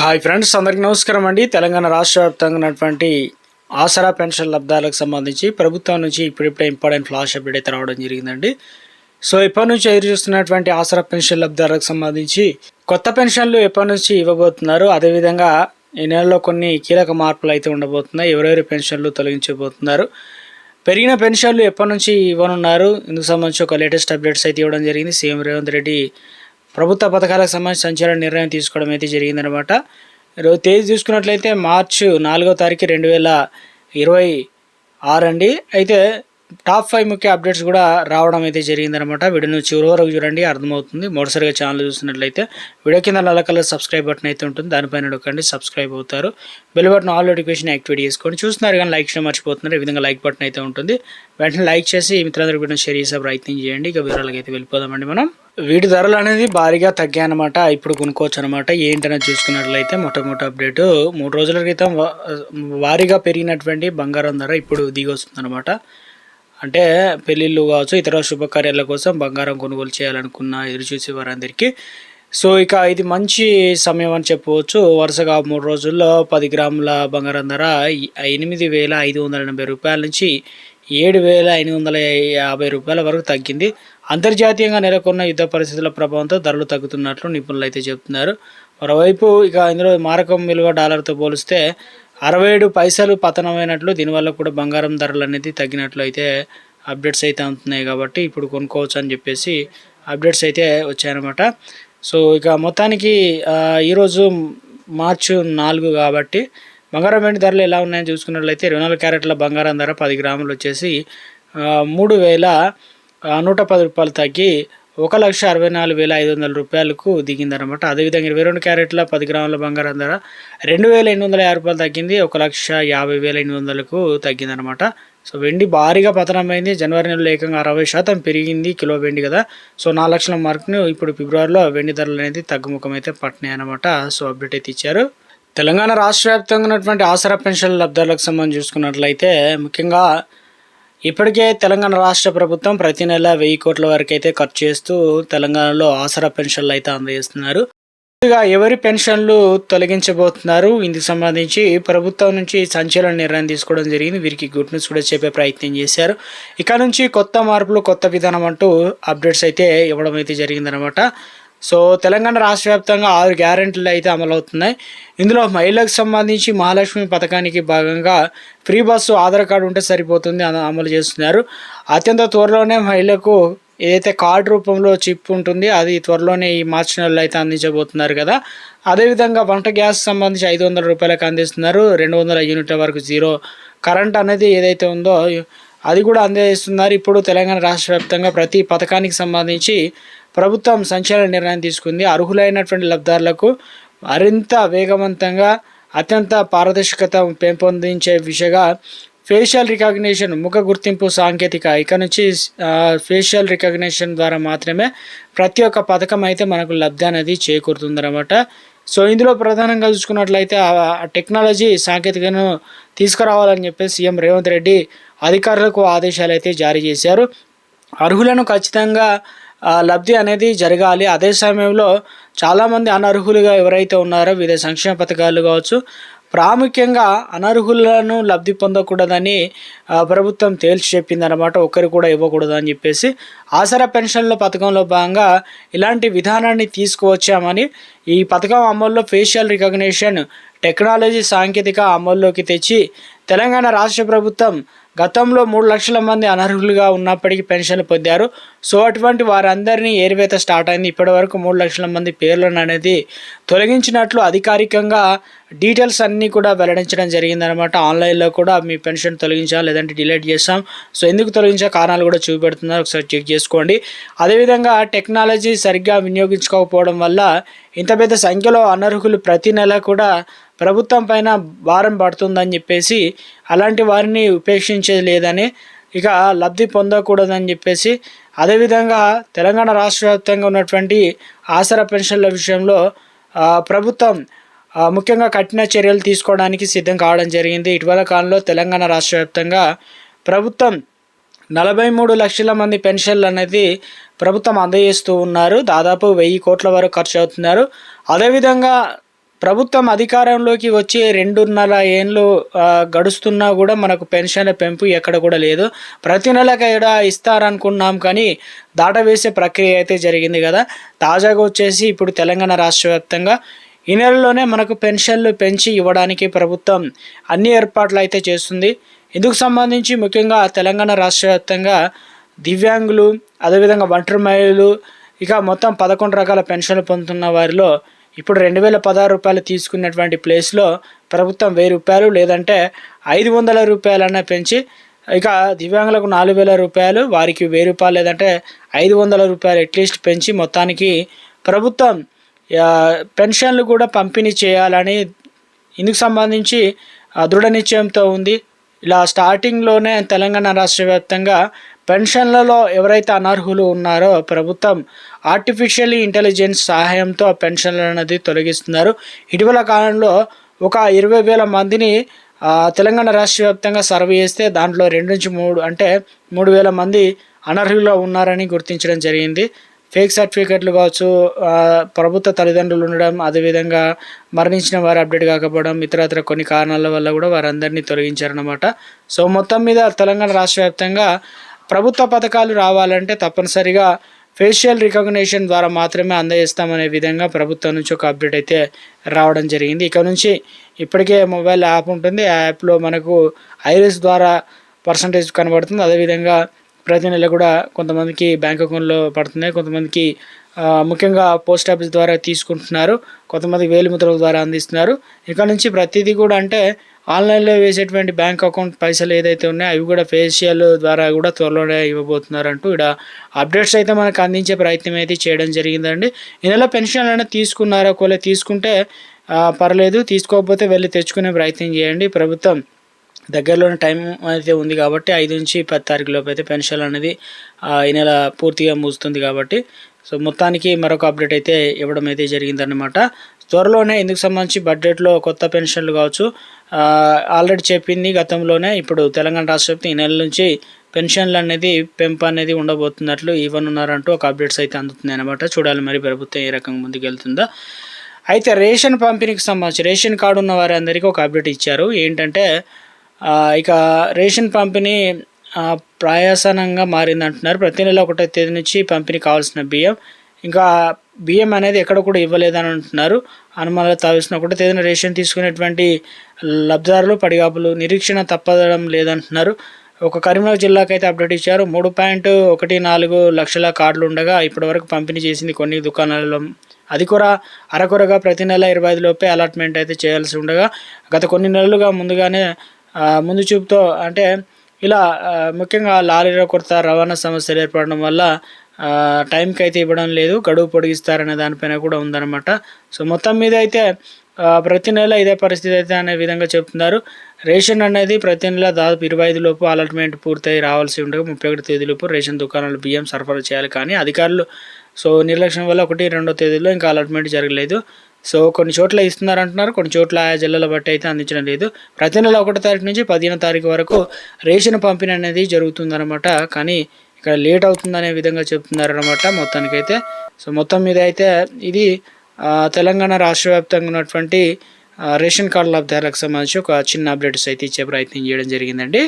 Hi friends, అందరికీ నమస్కారం అండి. తెలంగాణ రాష్ట్ర వ్యాప్తంగా ఉన్నటువంటి ఆసరా పెన్షన్ లబ్ధాలకు సంబంధించి ప్రభుత్వం నుంచి ఇప్పుడిప్పుడే ఇంపార్టెంట్ ఫ్లాష్ అప్డేట్ అయితే రావడం జరిగిందండి. సో ఇప్పటి నుంచి ఎదురు చూస్తున్నటువంటి ఆసరా పెన్షన్ లబ్ధాలకు సంబంధించి కొత్త పెన్షన్లు ఎప్పటి నుంచి ఇవ్వబోతున్నారు, అదేవిధంగా ఈ నెలలో కొన్ని కీలక మార్పులు అయితే ఉండబోతున్నాయి. ఎవరెవరి పెన్షన్లు తొలగించబోతున్నారు, పెరిగిన పెన్షన్లు ఎప్పటి నుంచి ఇవ్వనున్నారు, ఇందుకు సంబంధించి ఒక లేటెస్ట్ అప్డేట్స్ అయితే ఇవ్వడం జరిగింది. సీఎం రేవంత్ రెడ్డి ప్రభుత్వ పథకాలకు సంబంధించి సంచలన నిర్ణయం తీసుకోవడం అయితే జరిగిందనమాట. ఈరోజు తేదీ చూసుకున్నట్లయితే మార్చి 4వ తారీఖు 2026 అండి. అయితే టాప్ 5 ముఖ్య అప్డేట్స్ కూడా రావడం అయితే జరిగిందనమాట. వీడియోను చివరి వరకు చూడండి, అర్థమవుతుంది. మొదటిసారిగా ఛానల్ చూస్తున్నట్లయితే వీడియో కింద నల్ల కలర్ సబ్స్క్రైబ్ బటన్ అయితే ఉంటుంది, దానిపైన నొక్కండి, సబ్స్క్రైబ్ అవుతారు. Bell button all notification activate చేసుకోండి. చూస్తున్నారు కానీ లైక్ చేయడం మర్చిపోతున్నారు. ఈ విధంగా లైక్ బటన్ అయితే ఉంటుంది, వెంటనే లైక్ చేసి మిత్రులందరూ వీడియో షేర్ చేసే ప్రయత్నం చేయండి. ఇక వివరాలకు అయితే వెళ్ళిపోదామండి. మనం వీటి ధరలు అనేది భారీగా తగ్గాయన్నమాట. ఇప్పుడు కొనుక్కోవచ్చు అనమాట. ఏంటనేది చూసుకున్నట్లయితే మొట్టమొదటి అప్డేట్, 3 రోజుల క్రితం భారీగా పెరిగినటువంటి బంగారం ధర ఇప్పుడు దిగి వస్తుంది అనమాట. అంటే పెళ్ళిళ్ళు కావచ్చు, ఇతర శుభకార్యాల కోసం బంగారం కొనుగోలు చేయాలనుకున్న ఎదురు చూసే వారందరికీ సో ఇక ఇది మంచి సమయం అని చెప్పవచ్చు. వరుసగా 3 రోజుల్లో 10 గ్రాముల బంగారం ధర 8,580 రూపాయల నుంచి 7,550 రూపాయల వరకు తగ్గింది. అంతర్జాతీయంగా నెలకొన్న యుద్ధ పరిస్థితుల ప్రభావంతో ధరలు తగ్గుతున్నట్లు నిపుణులు అయితే చెబుతున్నారు. మరోవైపు ఇక ఇందులో మారకం విలువ డాలర్తో పోలిస్తే 67 పైసలు పతనమైనట్లు, దీనివల్ల కూడా బంగారం ధరలు అనేది తగ్గినట్లు అయితే అప్డేట్స్ అయితే ఉంటున్నాయి. కాబట్టి ఇప్పుడు కొనుక్కోవచ్చు అని చెప్పేసి అప్డేట్స్ అయితే వచ్చాయన్నమాట. సో ఇక మొత్తానికి ఈరోజు మార్చి 4 కాబట్టి బంగారం వెండి ధరలు ఎలా ఉన్నాయని చూసుకున్నట్లయితే 24 క్యారెట్ల బంగారం ధర 10 గ్రాములు వచ్చేసి 3,110 రూపాయలు తగ్గి 1,64,500 రూపాయలకు దిగిందనమాట. అదేవిధంగా 22 క్యారెట్ల 10 గ్రాముల బంగారం ధర 2,850 రూపాయలు తగ్గింది, 1,50,800కు తగ్గిందనమాట. సో వెండి భారీగా పతనమైంది. జనవరి నెలలో ఏకంగా 60% పెరిగింది కిలో వెండి కదా. సో 4 లక్షల మార్కును ఇప్పుడు ఫిబ్రవరిలో వెండి ధరలు అనేది తగ్గుముఖం అయితే పట్టినాయి అనమాట. సో అప్డేట్ అయితే ఇచ్చారు. తెలంగాణ రాష్ట్ర వ్యాప్తంగా ఉన్నటువంటి ఆసరా పెన్షన్ లబ్ధాలకు సంబంధించి చూసుకున్నట్లయితే ముఖ్యంగా ఇప్పటికే తెలంగాణ రాష్ట్ర ప్రభుత్వం ప్రతి నెల 1000 కోట్ల వరకు అయితే ఖర్చు చేస్తూ తెలంగాణలో ఆసరా పెన్షన్లు అయితే అందజేస్తున్నారు. ఎవరి పెన్షన్లు తొలగించబోతున్నారు, ఇందుకు సంబంధించి ప్రభుత్వం నుంచి సంచలన నిర్ణయం తీసుకోవడం జరిగింది. వీరికి గుడ్ న్యూస్ కూడా చెప్పే ప్రయత్నం చేశారు. ఇక నుంచి కొత్త మార్పులు, కొత్త విధానం అంటూ అప్డేట్స్ అయితే ఇవ్వడం అయితే జరిగిందనమాట. సో తెలంగాణ రాష్ట్ర వ్యాప్తంగా 6 గ్యారెంటీలు అయితే అమలవుతున్నాయి. ఇందులో మహిళలకు సంబంధించి మహాలక్ష్మి పథకానికి భాగంగా ఫ్రీ బస్సు ఆధార్ కార్డు ఉంటే సరిపోతుంది అమలు చేస్తున్నారు. అత్యంత త్వరలోనే మహిళలకు ఏదైతే కార్డు రూపంలో చిప్ ఉంటుంది అది త్వరలోనే ఈ మార్చి నెలలో అయితే అందించబోతున్నారు కదా. అదేవిధంగా వంట గ్యాస్ సంబంధించి 500 రూపాయలకు అందిస్తున్నారు. 200 యూనిట్ల వరకు జీరో కరెంట్ అనేది ఏదైతే ఉందో అది కూడా అందజేస్తున్నారు. ఇప్పుడు తెలంగాణ రాష్ట్ర వ్యాప్తంగా ప్రతి పథకానికి సంబంధించి ప్రభుత్వం సంచలన నిర్ణయం తీసుకుంది. అర్హులైనటువంటి లబ్ధారులకు మరింత వేగవంతంగా అత్యంత పారదర్శకత పెంపొందించే దిశగా ఫేషియల్ రికగ్నిషన్, ముఖ గుర్తింపు సాంకేతిక ఇక నుంచి ఫేషియల్ రికగ్నిషన్ ద్వారా మాత్రమే ప్రతి ఒక్క పథకం అయితే మనకు లబ్ధి అనేది చేకూరుతుందన్నమాట. సో ఇందులో ప్రధానంగా చూసుకున్నట్లయితే టెక్నాలజీ సాంకేతికను తీసుకురావాలని చెప్పేసి సీఎం రేవంత్ రెడ్డి అధికారులకు ఆదేశాలు అయితే జారీ చేశారు. అర్హులను ఖచ్చితంగా లబ్ధి అనేది జరగాలి. అదే సమయంలో చాలామంది అనర్హులుగా ఎవరైతే ఉన్నారో వివిధ సంక్షేమ పథకాలు కావచ్చు, ప్రాముఖ్యంగా అనర్హులను లబ్ధి పొందకూడదని ప్రభుత్వం తేల్చి చెప్పిందనమాట. ఒక్కరు కూడా ఇవ్వకూడదు అని చెప్పేసి ఆసరా పెన్షన్ల పథకంలో భాగంగా ఇలాంటి విధానాన్ని తీసుకువచ్చామని, ఈ పథకం అమల్లో ఫేషియల్ రికగ్నిషన్ టెక్నాలజీ సాంకేతిక అమల్లోకి తెచ్చి తెలంగాణ రాష్ట్ర ప్రభుత్వం గతంలో 3 లక్షల మంది అనర్హులుగా ఉన్నప్పటికీ పెన్షన్లు పొందారు. సో అటువంటి వారందరినీ ఏరివేత స్టార్ట్ అయింది. ఇప్పటి వరకు 3 లక్షల మంది పేర్లను అనేది తొలగించినట్లు అధికారికంగా డీటెయిల్స్ అన్నీ కూడా వెల్లడించడం జరిగిందనమాట. ఆన్లైన్లో కూడా మీ పెన్షన్ తొలగించాం లేదంటే డిలీట్ చేస్తాం, సో ఎందుకు తొలగించే కారణాలు కూడా చూపెడుతున్నారు, ఒకసారి చెక్ చేసుకోండి. అదేవిధంగా టెక్నాలజీ సరిగ్గా వినియోగించుకోకపోవడం వల్ల ఇంత పెద్ద సంఖ్యలో అనర్హులు ప్రతి నెల కూడా ప్రభుత్వం పైన భారం పడుతుందని చెప్పేసి అలాంటి వారిని ఉపేక్షించేది లేదని, ఇక లబ్ధి పొందకూడదని చెప్పేసి, అదేవిధంగా తెలంగాణ రాష్ట్ర వ్యాప్తంగా ఉన్నటువంటి ఆసరా పెన్షన్ల విషయంలో ప్రభుత్వం ముఖ్యంగా కఠిన చర్యలు తీసుకోవడానికి సిద్ధం కావడం జరిగింది. ఇటీవల కాలంలో తెలంగాణ రాష్ట్ర వ్యాప్తంగా ప్రభుత్వం 43 లక్షల మంది పెన్షన్లు అనేది ప్రభుత్వం అందజేస్తూ ఉన్నారు. దాదాపు 1000 కోట్ల వరకు ఖర్చు అవుతున్నారు. అదేవిధంగా ప్రభుత్వం అధికారంలోకి వచ్చి 2.5 ఏండ్లు గడుస్తున్నా కూడా మనకు పెన్షన్ల పెంపు ఎక్కడ కూడా లేదు. ప్రతి నెలకు ఏడా ఇస్తారనుకున్నాం కానీ దాటవేసే ప్రక్రియ అయితే జరిగింది కదా. తాజాగా వచ్చేసి ఇప్పుడు తెలంగాణ రాష్ట్ర వ్యాప్తంగా ఈ నెలలోనే మనకు పెన్షన్లు పెంచి ఇవ్వడానికి ప్రభుత్వం అన్ని ఏర్పాట్లు అయితే చేస్తుంది. ఇందుకు సంబంధించి ముఖ్యంగా తెలంగాణ రాష్ట్ర వ్యాప్తంగా దివ్యాంగులు, అదేవిధంగా ఒంటరి మహిళలు, ఇక మొత్తం 11 రకాల పెన్షన్లు పొందుతున్న వారిలో ఇప్పుడు 2016 రూపాయలు తీసుకున్నటువంటి ప్లేస్లో ప్రభుత్వం 1000 రూపాయలు లేదంటే 500 రూపాయలన్నా పెంచి, ఇక దివ్యాంగులకు 4000 రూపాయలు, వారికి 1000 రూపాయలు లేదంటే 500 రూపాయలు అట్లీస్ట్ పెంచి మొత్తానికి ప్రభుత్వం పెన్షన్లు కూడా పంపిణీ చేయాలని ఇందుకు సంబంధించి దృఢ నిశ్చయంతో ఉంది. ఇలా స్టార్టింగ్లోనే తెలంగాణ రాష్ట్ర వ్యాప్తంగా పెన్షన్లలో ఎవరైతే అనర్హులు ఉన్నారో ప్రభుత్వం ఆర్టిఫిషియల్ ఇంటెలిజెన్స్ సహాయంతో పెన్షన్లు అనేది తొలగిస్తున్నారు. ఇటీవల కాలంలో ఒక 20,000 మందిని తెలంగాణ రాష్ట్ర వ్యాప్తంగా సర్వే చేస్తే దాంట్లో 2 నుంచి 3 అంటే 3,000 మంది అనర్హులుగా ఉన్నారని గుర్తించడం జరిగింది. ఫేక్ సర్టిఫికెట్లు కావచ్చు, ప్రభుత్వ తల్లిదండ్రులు ఉండడం, అదేవిధంగా మరణించిన వారు అప్డేట్ కాకపోవడం, ఇతరత్ర కొన్ని కారణాల వల్ల కూడా వారందరినీ తొలగించారన్నమాట. సో మొత్తం మీద తెలంగాణ రాష్ట్ర వ్యాప్తంగా ప్రభుత్వ పథకాలు రావాలంటే తప్పనిసరిగా ఫేషియల్ రికగ్నిషన్ ద్వారా మాత్రమే అందజేస్తామనే విధంగా ప్రభుత్వం నుంచి ఒక అప్డేట్ అయితే రావడం జరిగింది. ఇక నుంచి ఇప్పటికే మొబైల్ యాప్ ఉంటుంది. ఆ యాప్లో మనకు ఐరిస్ ద్వారా పర్సంటేజ్ కనబడుతుంది. అదేవిధంగా ప్రతి నెల కూడా కొంతమందికి బ్యాంక్ అకౌంట్లో పడుతున్నాయి, కొంతమందికి ముఖ్యంగా పోస్ట్ ఆఫీస్ ద్వారా తీసుకుంటున్నారు, కొంతమంది వేలిముద్రల ద్వారా అందిస్తున్నారు. ఇక నుంచి ప్రతిదీ కూడా అంటే ఆన్లైన్లో వేసేటువంటి బ్యాంక్ అకౌంట్ పైసలు ఏదైతే ఉన్నాయో అవి కూడా ఫేషియల్ ద్వారా కూడా త్వరలోనే ఇవ్వబోతున్నారంటూ ఇక్కడ అప్డేట్స్ అయితే మనకు అందించే ప్రయత్నం అయితే చేయడం జరిగిందండి. ఈ నెల పెన్షన్ అనేది తీసుకున్నారో ఒకవేళ తీసుకుంటే పర్లేదు, తీసుకోకపోతే వెళ్ళి తెచ్చుకునే ప్రయత్నం చేయండి. ప్రభుత్వం దగ్గరలోనే టైం అయితే ఉంది కాబట్టి 5 నుంచి 10 తారీఖు లోపు అయితే పెన్షన్ అనేది ఈ నెల పూర్తిగా ముగుస్తుంది కాబట్టి సో మొత్తానికి మరొక అప్డేట్ అయితే ఇవ్వడం అయితే జరిగిందన్నమాట. త్వరలోనే ఇందుకు సంబంధించి బడ్జెట్లో కొత్త పెన్షన్లు కావచ్చు ఆల్రెడీ చెప్పింది గతంలోనే. ఇప్పుడు తెలంగాణ రాష్ట్ర వ్యాప్తంగా ఈ నెల నుంచి పెన్షన్లు అనేది పెంపు అనేది ఉండబోతున్నట్లు ఇవ్వనున్నారంటూ ఒక అప్డేట్స్ అయితే అందుతుంది అనమాట. చూడాలి మరి ప్రభుత్వం ఏ రకంగా ముందుకు వెళ్తుందో. అయితే రేషన్ పంపిణీకి సంబంధించి రేషన్ కార్డు ఉన్న వారందరికీ ఒక అప్డేట్ ఇచ్చారు. ఏంటంటే ఇక రేషన్ పంపిణీ ప్రయాసనంగా మారిందంటున్నారు. ప్రతి నెల 1వ తేదీ నుంచి పంపిణీ కావాల్సిన బియ్యం అనేది ఎక్కడ కూడా ఇవ్వలేదని అంటున్నారు. అనుమానాలు తావిస్తున్న 1వ తేదీన రేషన్ తీసుకునేటువంటి లబ్ధిదారులు పడిగాపులు నిరీక్షణ తప్పదడం లేదంటున్నారు. ఒక కరీంనగర్ జిల్లాకైతే అప్డేట్ ఇచ్చారు. 3.14 లక్షల కార్డులు ఉండగా ఇప్పటివరకు పంపిణీ చేసింది కొన్ని దుకాణాలలో. అది కూడా అరకొరగా ప్రతి నెల 25 లోపే అలాట్మెంట్ అయితే చేయాల్సి ఉండగా గత కొన్ని నెలలుగా ముందుగానే ముందు చూపుతో అంటే ఇలా ముఖ్యంగా లారీల కొరత, రవాణా సమస్యలు ఏర్పడడం వల్ల టైంకి అయితే ఇవ్వడం లేదు, గడువు పొడిగిస్తారనే దానిపైన కూడా ఉందన్నమాట. సో మొత్తం మీద అయితే ప్రతి నెల ఇదే పరిస్థితి అయితే అనే విధంగా చెప్తున్నారు. రేషన్ అనేది ప్రతి నెల దాదాపు 25 లోపు అలాట్మెంట్ పూర్తయి రావాల్సి ఉండగా 31 తేదీలోపు రేషన్ దుకాణాలు బియ్యం సరఫరా చేయాలి. కానీ అధికారులు సో నిర్లక్ష్యం వల్ల 1, 2వ తేదీలో ఇంకా అలాట్మెంట్ జరగలేదు. సో కొన్ని చోట్ల ఇస్తున్నారంటున్నారు, కొన్ని చోట్ల ఆయా జిల్లాల బట్టి అయితే అందించడం లేదు. ప్రతి నెల 1వ తారీఖు నుంచి 15వ తారీఖు వరకు రేషన్ పంపిణీ అనేది జరుగుతుందన్నమాట. కానీ ఇక్కడ లేట్ అవుతుందనే విధంగా చెప్తున్నారన్నమాట మొత్తానికైతే. సో మొత్తం మీద అయితే ఇది తెలంగాణ రాష్ట్ర వ్యాప్తంగా ఉన్నటువంటి రేషన్ కార్డు లబ్ధిదారులకు సంబంధించి ఒక చిన్న అప్డేట్స్ అయితే ఇచ్చే ప్రయత్నం చేయడం జరిగిందండి.